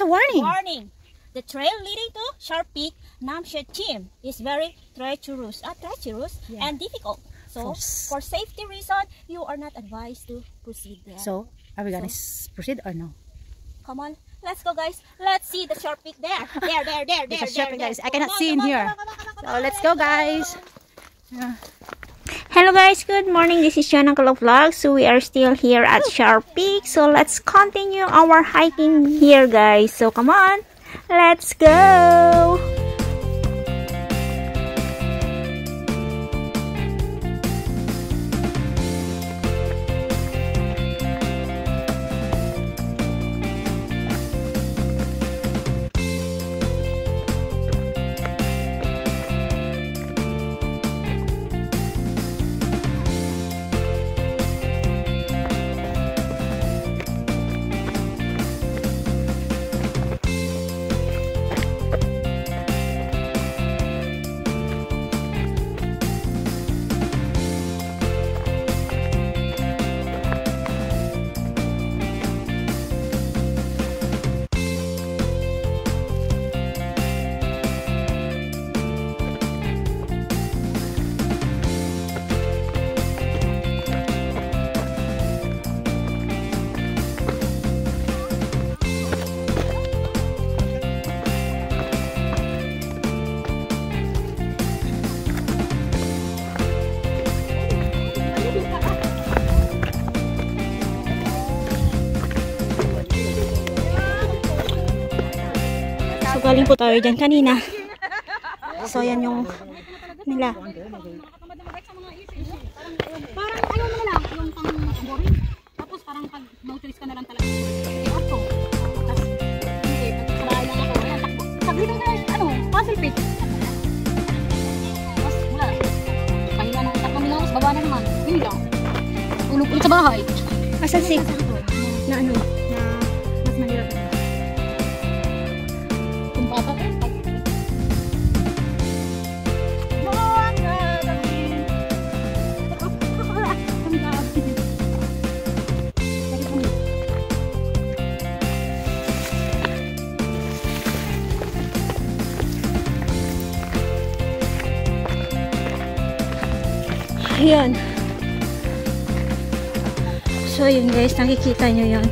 a warning. Warning. The trail leading to Sharp Peak Namche Team is very treacherous and difficult. So, for safety reason, you are not advised to proceed there. So, are we gonna proceed or no? Come on, let's go, guys. Let's see the Sharp Peak there. There. There's a Sharp Peak, guys. I cannot see in here. So, let's go, guys. Hello guys, good morning. This is Jonakalo Vlog. So we are still here at Sharp Peak. So let's continue our hiking here, guys. So come on, let's go. Galing po tayo dyan kanina. So, yan yung nila. Parang ano mo lang, yung pang-boring. Tapos parang pag motorist ka na lang talaga. Ako. Tapos, hindi, pagkabahay lang ako. Ayan, takbo. Sabihin na, puzzle pick. Tapos, wala. Kanina nang takbo nila, baba na naman. Yun lang. Tulog ulit sa bahay. Asan safe? Na ano? Na mas mahirap. Bata ko. Ayan. So yun guys, nakikita nyo yun.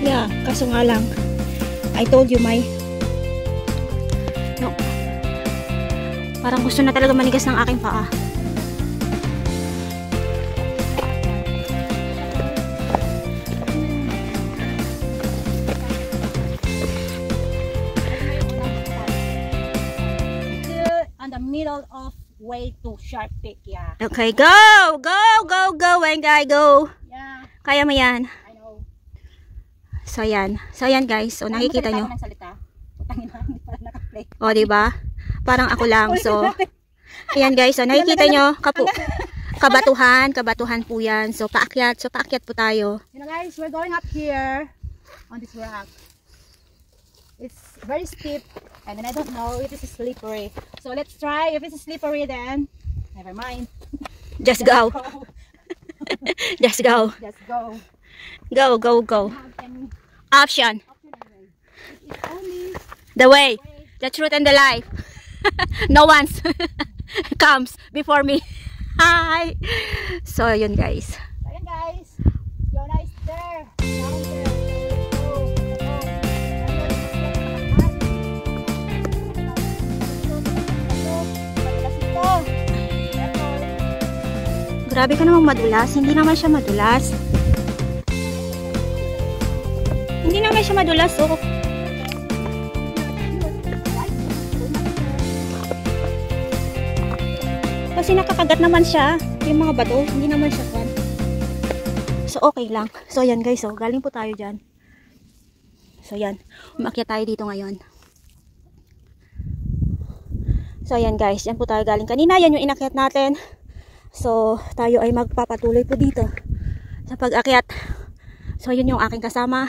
Yeah, kaso nga lang, I told you, no. Parang gusto na talaga manigas ng aking paa. On the middle of way to Sharp Peak, yeah. Okay, go! And guy, go! Yeah. Kaya mo yan. I know. So yan guys. So nakikita nyo. O, diba? Parang ako lang. So, ayan guys. So nakikita nyo. Kabatuhan po yan. So paakyat po tayo. You know guys, we're going up here on this rock. It's very steep. And then I don't know if it's slippery. So let's try. If it's slippery, then never mind. Just go. Just go. Just go. Go. Option. It's only The way. The truth and the life. No one's comes before me. Hi! So, yun guys. Ayan guys. Yona is there. Down there. Grabe ka namang madulas. Hindi naman siya madulas. Hindi naman siya madulas. Oh. Kasi nakakagat naman siya. Yung mga bato. Hindi naman siya kwan. So, okay lang. So, ayan guys. So, galing po tayo dyan. So, ayan. Umakyat tayo dito ngayon. So, ayan guys. Yan po tayo galing kanina. Yan yung inakyat natin. So, tayo ay magpapatuloy po dito sa pag-akyat. So, yun yung aking kasama.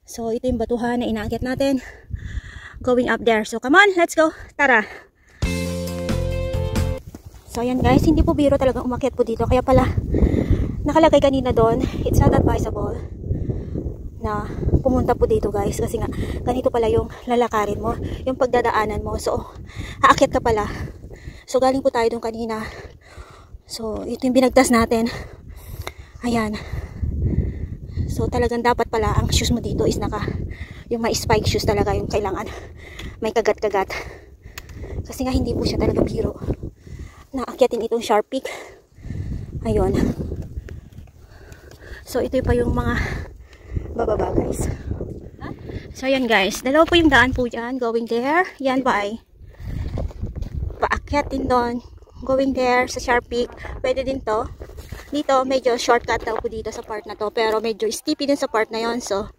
So, ito yung batuhan na inaakyat natin. Going up there. So, come on, let's go. Tara. So, ayan guys. Hindi po biro talagang umakyat po dito. Kaya pala, nakalagay kanina doon, it's not advisable na pumunta po dito guys. Kasi nga, ganito pala yung lalakarin mo. Yung pagdadaanan mo. So, aakyat ka pala. So, galing po tayo doon kanina. So, ito yung binagtas natin. Ayan. So, talagang dapat pala ang shoes mo dito is yung may spike shoes talaga yung kailangan. May kagat-kagat. Kasi nga hindi po siya talaga biro. Naakyatin itong Sharp Peak. Ayun. So, ito pa yung mga bababa guys. So, ayan guys. Dalawa po yung daan po dyan. Going there. Yan pa ay paakyatin doon. Going there sa Sharp Peak. Pwede din to. Dito, medyo shortcut daw po dito sa part na to. Pero medyo steepy din sa part na yon. So,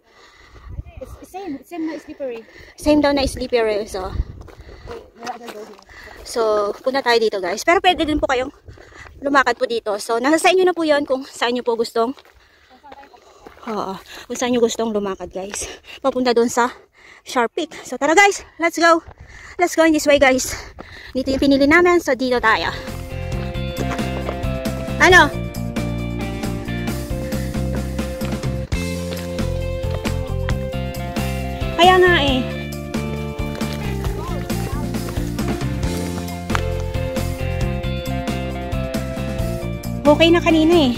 it's same na slippery. Same daw na slippery. So, punta tayo dito guys. Pero pwede din po kayong lumakad po dito. So, nasa sa inyo na po yon kung saan nyo po gustong. Kung saan nyo gustong lumakad guys. Papunta doon sa Sharp Peak. So, tara guys. Let's go. Let's go in this way guys. Dito yung pinili namin. So, dito tayo. Ano? Kaya nga eh. Okay na kanina eh.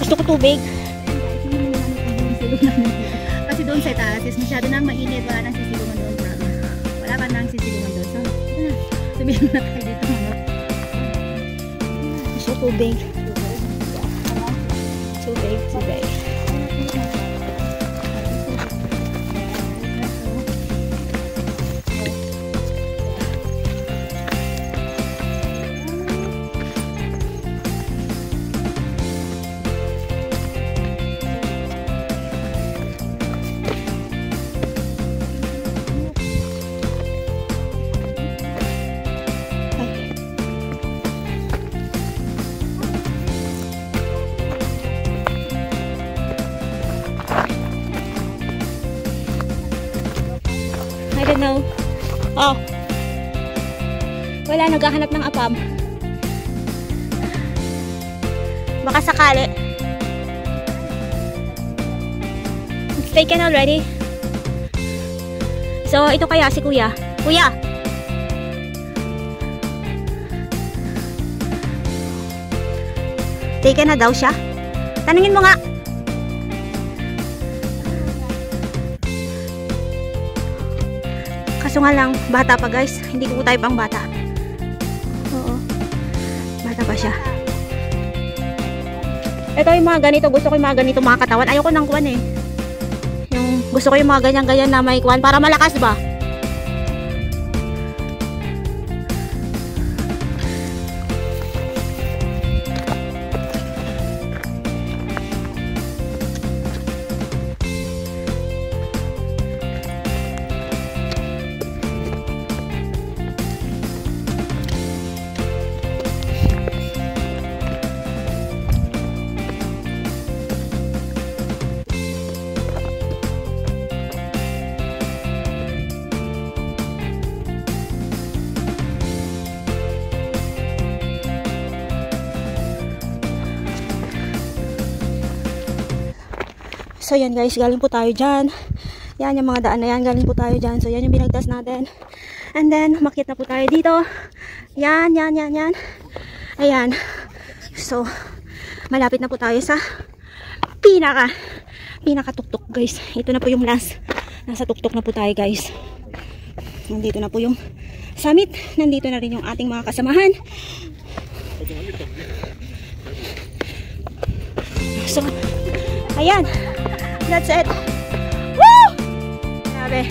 Gusto ko tubig. Kasi doon sa taas is masyado nang mainit. Wala nang sisilungan doon. Wala ka nang sisilungan doon. So, ito na. Sabihin na tayo dito. Gusto tubig. Tubig. I don't know. Oh. Wala, naghahanap ng apam. Baka sakali. It's taken already. So, ito kaya si Kuya. Kuya! Taken na daw siya. Tanungin mo nga. Kaso nga lang, bata pa guys. Hindi ko tayo pang bata. Oo. Bata pa siya. Ito yung mga ganito. Gusto ko yung mga ganito mga katawan. Ayoko ng kuwan eh. Yung gusto ko yung mga ganyan-ganyan na may kuwan para malakas ba? So yan guys, galing po tayo dyan. Yan yung mga daan na yan, galing po tayo dyan. So yan yung binagtas natin. And then, umakyat na po tayo dito. Yan. Ayan. So, malapit na po tayo sa pinaka-tuktok guys. Ito na po yung last. Nasa tuktok na po tayo guys. Nandito na po yung summit. Nandito na rin yung ating mga kasamahan. So, ayan. That's it. Woo! Grabe.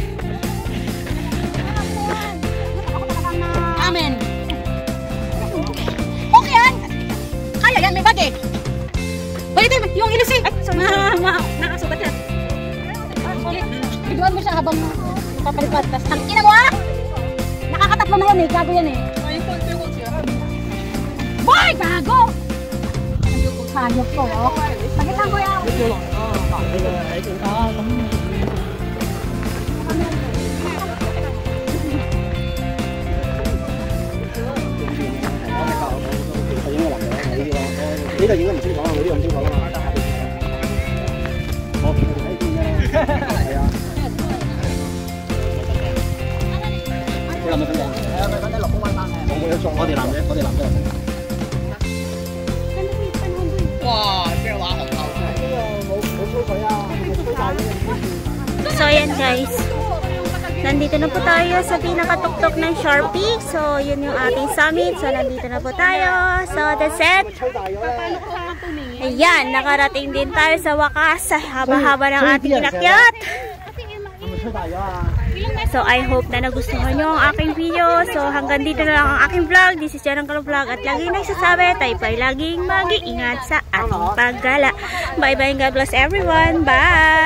Amen. Okay yan. Kaya yan, may bag eh. Pwede yung ilis eh. Ay, sorry. Nakasubat yan. Biduan mo siya habang papalipat. Tapos, ang ina mo ah! Nakakatatlo na yan eh. Gago yan eh. Boy! Gago! Hayop ko oh. Pagitan ko yan. So ayan guys, nandito na po tayo sa pinakatuktok ng Sharpie. So yun yung ating summit. So nandito na po tayo. So that's it. Ayan, nakarating din tayo sa wakas sa haba-haba ng ating inakyat. So I hope na nagustuhan nyo ang aking video. So hanggang dito na lang ang aking vlog. This is Janang Kalong Vlog. At lagi nagsasabi, tayo pa'y laging mag-iingat sa ating paggala. Bye bye and God bless everyone. Bye!